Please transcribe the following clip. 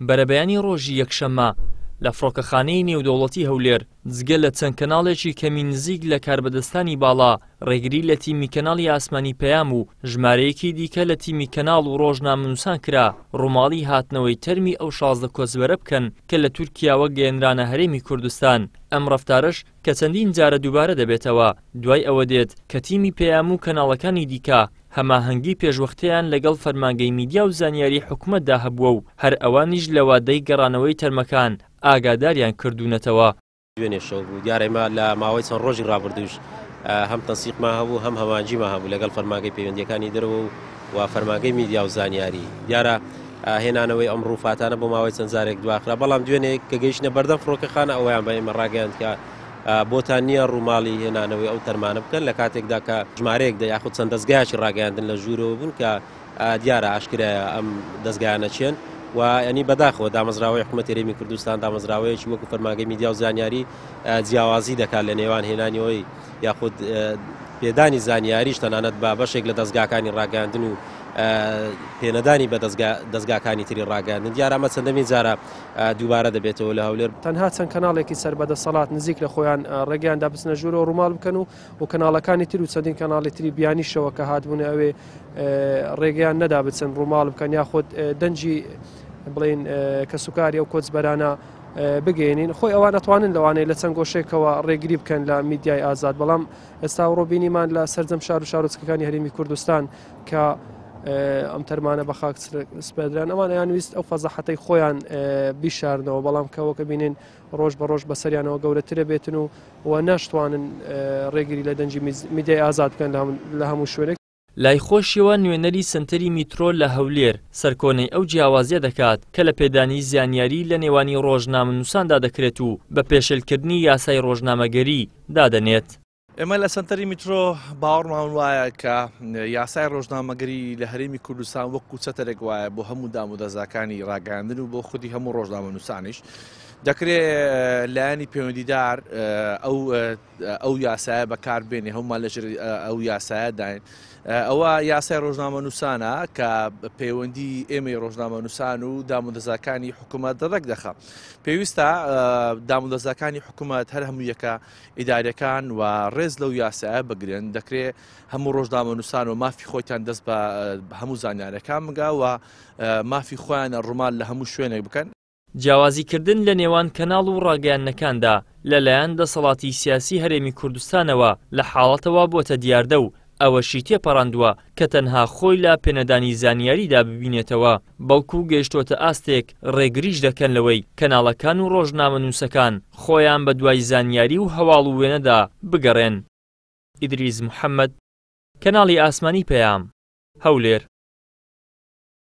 بەرەبەیانی ڕۆژی یەکشەممە لە فڕۆکەخانەی نێودەوڵەتی هەولێر جگە لە چەند کەناڵێکی کەمی نزیک لە کاربەدەستانی باڵا ڕێگری لە تیمی کەناڵی ئاسمانی پەیام و ژمارەیەکی دیکە لە تیمی کەناڵ و ڕۆژنامەنووسان کرا ڕووماڵی هاتنەوەی تەرمی ئەو 16 کۆچبەرە بکەن کە لە تورکیاوە گەیەنرانە هەرێمی کوردستان. ئەم ڕەفتارش کە چەندین جارە دووبارە دەبێتەوە دوای ئەوە دێت کە تیمی پەیام و کەناڵەکانی دیکە هەماهەنگی پێشوەختیان لەگەڵ فەرمانگەی میدیا و زانیاری حکوومەتدا هەبووە و هەر ئەوانیش لە وادەی گەڕانەوەی تەرمەکان ئاگاداریان کردوونەتەوە. دوێنێ شەو بوو دیارەمە لە ماوەی چەند ڕۆژی ڕابردووش هەم تەنسیقمان هەبوو هەم هەمانجیمان هەبوو لەگەڵ فەرمانگەی پەیوەندیەکانی دەرەوە و فەرمانگەی میدیا و زانیاری. دیارە هێنانەوەی ئەم ڕووفاتانە بۆ ماوەی چەند جارێک دواخرا، بەڵام دوێنێ کە گەیشتنە بەردەم فڕۆکەخانە ئەویان بە ئێمە ڕاگەیاند کە بۆتان نییە ڕووماڵی هێنانەوەی ئەو تەرمانە بکەن لە کاتێکدا کە ژمارەیەک یاخود چەند دەستگایکی ڕاگەیاندن لە ژوورەوە بوون کە دیارە ئاشکرایە ئەم دەستگایانە چێن و ینی بەداخەوە دامەزراوەی حکوومەتی هەرێمی کوردستان دامەزراوەیەکی وەکو فەرمانگەی میدیا و زانیاری جیاوازی دەکات لە نێوان هێنانیەوەی یاخود پێدانی زانیاریش تەنانەت با بەشێک لە دەستگاکانی ڕاگەاندن و پێنەدانی بە دەستگاکانی تری ڕاگەاندن. دیارە ئەمە چەندەمین جارە دووبارە دەبێتەوە لە هەولێر. تەنها چەند کەناڵێکی سەربەدەسەڵات نزیک لە خۆیان ڕێگەیاندا بچنە ژوورەوە ڕووماڵ بکەن و کەناڵەکانی تر و چەندین کەناڵی تری بیانیشەوە کە هاتبوون ئەوێ ڕێگەیان نەدا بچن ڕووماڵ بکەن یاخود دەنجی بڵین کە سوکاری ئەو کۆچبەرانە بگەێنین. خۆی ئەوان ئەتوانن لەوانەیە لە چەند گۆشێکەوە ڕێگری بکەن لە میدیای ئازاد، بەڵام ئێستا ڕۆبینیمان لە سەرجەم شار و شارۆچکەکانی هەرێمی کوردستان کە ئەم تەرمانە بە خاک سپێدران ئەوان یانویست ئەو فەزەحەتەی خۆیان بیشاردنەوە، بەڵام کەوەکە بینین ڕۆژ بە ڕۆژ بەسەریانەوە گەورەترە بێتن و ناشتوانن ڕێگری لە دەنجی میدیای ئازاد بکەن لە هەموو شوێنێک. لای خۆشیەوە نوێنەری سنتەری میترۆ لە هەولێر سەرکۆنەی ئەو جیاوازیە دەکات کە لە پێدانی زانیاری لە نێوانی ڕۆژنامەنووساندا دەکرێت و بە پێشێلکردنی یاسای ڕۆژنامەگەری دادەنێت. ئێمە لە سنتەری میترۆ باوەڕمان وایە کە یاسای ڕۆژنامەگەری لە هەرێمی کوردستان وەکو چەتەرێک وایە بۆ هەموو دام و دەزاکانی ڕاگەاندن و بۆ خودی هەموو ڕۆژنامەنووسانیش دەکرێت لایەنی پەیوەندیدار ئەو یاسایە بەکاربێنێ هەمومان لەژێر ئەو یاسایە داین. ئەوە یاسای ڕۆژنامەنووسانە کە پەیوەندی ئێمەی ڕۆژنامەنووسان و دامودەزاکانی حکوومەت دەرەک دەخە. پێویستە دامودەزاکانی حکوومەت هەر هەموو یەکە ئیدارەکان و ڕێز لەو یاسایە بگرن. دەکرێت هەموو ڕۆژنامەنووسان و مافی خۆیان دەست بە هەموو زانیارەکان بگا و مافی خۆیان ڕوومال لە هەموو شوێنێک بکەن. جیاوازیکردن لە نێوان کەناڵ و ڕاگەیاندنەکاندا لەلایەن دەسەڵاتی سیاسی هەرێمی کوردستانەوە لە حاڵەتەوە بۆتە دیاردە و ئەوەشی تێپەڕاندووە کە تەنها خۆی لە پێنەدانی زانیاریدا ببینێتەوە، بەڵکو گەیشتۆتە ئاستێک ڕێگریش دەکەن لەوەی کەناڵەکان و ڕۆژنامەنووسەکان خۆیان بە دوای زانیاری و هەواڵ و وێنەدا بگەڕێن. ئیدریس محەممەد، کەناڵی ئاسمانی پەیام، هەولێر.